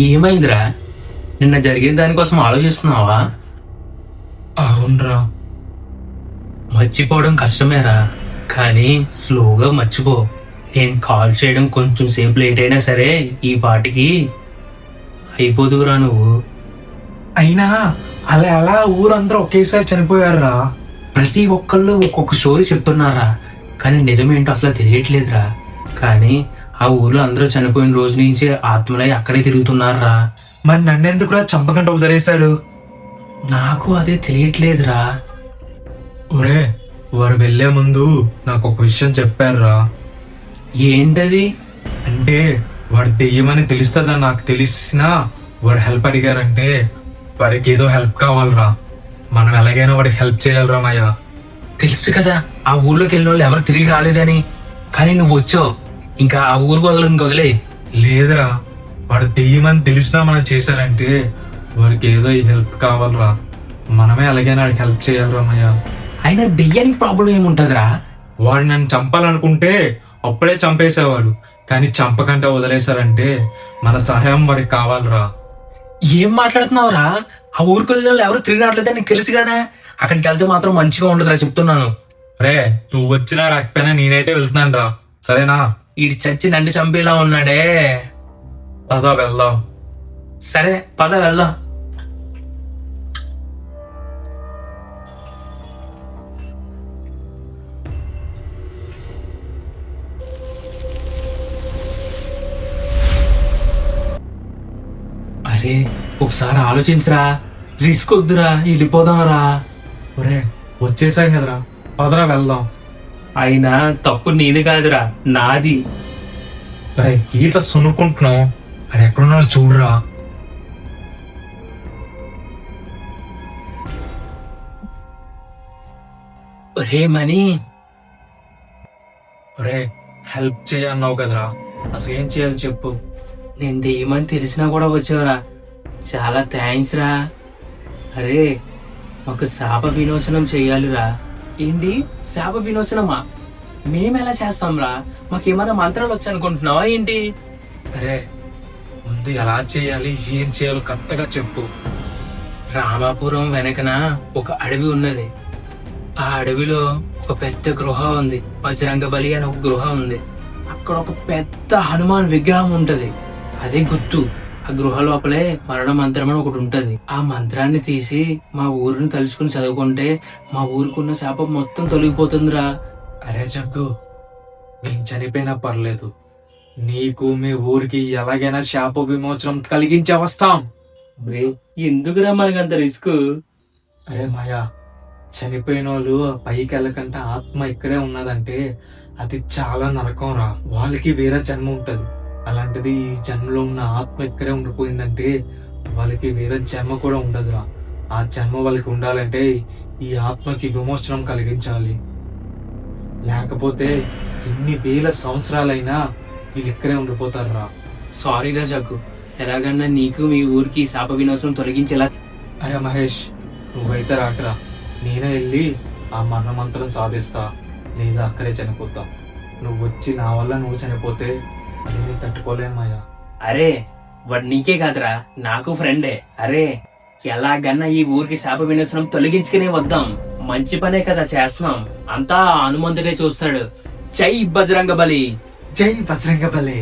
ఏమైందిరా? నిన్న జరిగిన దానికోసం ఆలోచిస్తున్నావా? అవునరా. మర్చిపోవడం కష్టమేరా, కానీ స్లోగా మర్చిపో. నేను కాల్ చేయడం కొంచెం సేపు లేట్ అయినా సరే ఈ పాటికి అయిపోదురా నువ్వు. అయినా అలా అలా ఊరందరూ ఒకేసారి చనిపోయారురా. ప్రతి ఒక్కళ్ళు ఒక్కొక్క స్టోరీ చెప్తున్నారా, కానీ నిజమేంటో అసలు తెలియట్లేదురా. కానీ ఆ ఊర్లో అందరూ చనిపోయిన రోజు నుంచి ఆత్మలై అక్కడే తిరుగుతున్నారా. మరి నన్నెందుకురా చంపకుండా వదిలేశాడు? నాకు అదే తెలియట్లేదురా. ఒరే, వారు వెళ్లే ముందు నాకు ఒక విషయం చెప్పారురా. ఏంటది? అంటే వాడు దెయ్యమని తెలుస్తుందని నాకు తెలిసినా వాడు హెల్ప్ అడిగారంటే వాడికి ఏదో హెల్ప్ కావాలరా. మనం ఎలాగైనా వాడికి హెల్ప్ చేయాలరా మాయా. తెలుసు కదా ఆ ఊర్లోకి వెళ్ళిన వాళ్ళు ఎవరు తిరిగి రాలేదని, కానీ నువ్వు వచ్చావు. ఇంకా ఆ ఊరు వదిలే. లేదురా, వాడు దెయ్యమని తెలిసినా మనం చేశారంటే వాడికి ఏదో ఈ హెల్ప్ కావాలరా. మనమే ఎలాగైనా వాడికి హెల్ప్ చేయాలరా మాయా. అయినా దెయ్యానికి ప్రాబ్లం ఏముంటదిరా? వాడు నన్ను చంపాలనుకుంటే అప్పుడే చంపేసేవాడు, కానీ చంపకంటే వదిలేశారంటే మన సహాయం వాడికి కావాలరా. ఏం మాట్లాడుతున్నావురా? ఆ ఊరికి వెళ్ళిన వాళ్ళు ఎవరు తిరిగి రావట్లేదని నీకు తెలుసు కదా. అక్కడికి వెళ్తే మాత్రం మంచిగా ఉండదురా, చెప్తున్నాను. రే, నువ్వు వచ్చినా రాకపోయినా నేనైతే వెళ్తున్నాను రా, సరేనా? ఈడి చచ్చి నన్ను చంపేలా ఉన్నాడే. పద వెళ్దాం. సరే పద వెళ్దాం. అరే ఒకసారి ఆలోచించరా, రిస్క్ వద్దురా, వెళ్ళిపోదాంరా. ఒరే, వచ్చేసాం కదరా, పదరా వెళ్దాం. అయినా తప్పు నీది కాదురా, నాది. రే, ఈట సునుకుంటున్నావు, అది ఎక్కడున్నాడు చూడురా. ఒరే మనీ, ఒరే, హెల్ప్ చేయన్నావు కదరా, అసలు ఏం చేయాలి చెప్పు. నేను దెయ్యమని తెలిసినా కూడా వచ్చావురా, చాలా థ్యాంక్స్ రా. అరే మాకు శాప విమోచనం చెయ్యాలిరా. ఏంటి శాప విమోచనమా? మేమెలా చేస్తాంరా? మాకేమైనా మంత్రాలు వచ్చనుకుంటున్నావా ఏంటి? అరే, ముందు ఎలా చేయాలి ఏం చేయాలో కరెక్ట్గా చెప్పు. రామాపురం వెనకన ఒక అడవి ఉన్నది. ఆ అడవిలో ఒక పెద్ద గృహ ఉంది, బజరంగ బలి అని ఒక గృహ ఉంది. అక్కడ ఒక పెద్ద హనుమాన్ విగ్రహం ఉంటది, అదే గుర్తు. ఆ గృహ లోపలే మరణ మంత్రం అని ఒకటి ఉంటది. ఆ మంత్రాన్ని తీసి మా ఊరిని తలుచుకుని చదువుకుంటే మా ఊరికున్న శాపం మొత్తం తొలగిపోతుందిరా. అరే జగ్గు, నేను చనిపోయినా పర్లేదు, నీకు మీ ఊరికి ఎలాగైనా శాప విమోచనం కలిగించే వస్తాం. ఎందుకురా మనకంత రిస్క్? అరే మాయా, చనిపోయిన వాళ్ళు పైకి వెళ్ళకంటే ఆత్మ ఇక్కడే ఉన్నదంటే అది చాలా నరకం రా. వాళ్ళకి వేరే జన్మ ఉంటది, అలాంటిది ఈ జన్మలో ఉన్న ఆత్మ ఇక్కడే ఉండిపోయిందంటే వాళ్ళకి వేరే జన్మ కూడా ఉండదురా. ఆ జన్మ వాళ్ళకి ఉండాలంటే ఈ ఆత్మకి విమోచనం కలిగించాలి, లేకపోతే ఎన్ని వేల సంవత్సరాలైనా వీళ్ళు ఇక్కడే ఉండిపోతారురా. సారీరా జగ్గు, ఎలాగన్నా నీకు మీ ఊరికి శాప వినాశనం తొలగించేలా. అరే మహేష్, నువ్వైతే రాకరా, నేనే వెళ్ళి ఆ మరణమంత్రం సాధిస్తా, లేదా అక్కడే చనిపోతా. నువ్వు వచ్చి నా వల్ల నువ్వు చనిపోతే నేను తట్టుకోలేమయ్యా. అరే వాడు నీకే కాదురా, నాకు ఫ్రెండే. అరే ఎలాగన్నా ఈ ఊరికి శాప వినాశనం తొలగించుకునే వద్దాం. మంచి పనే కదా చేస్తున్నాం, అంతా హనుమంతుడే చూస్తాడు. జై బజరంగ బలి. జై బజరంగ బలి.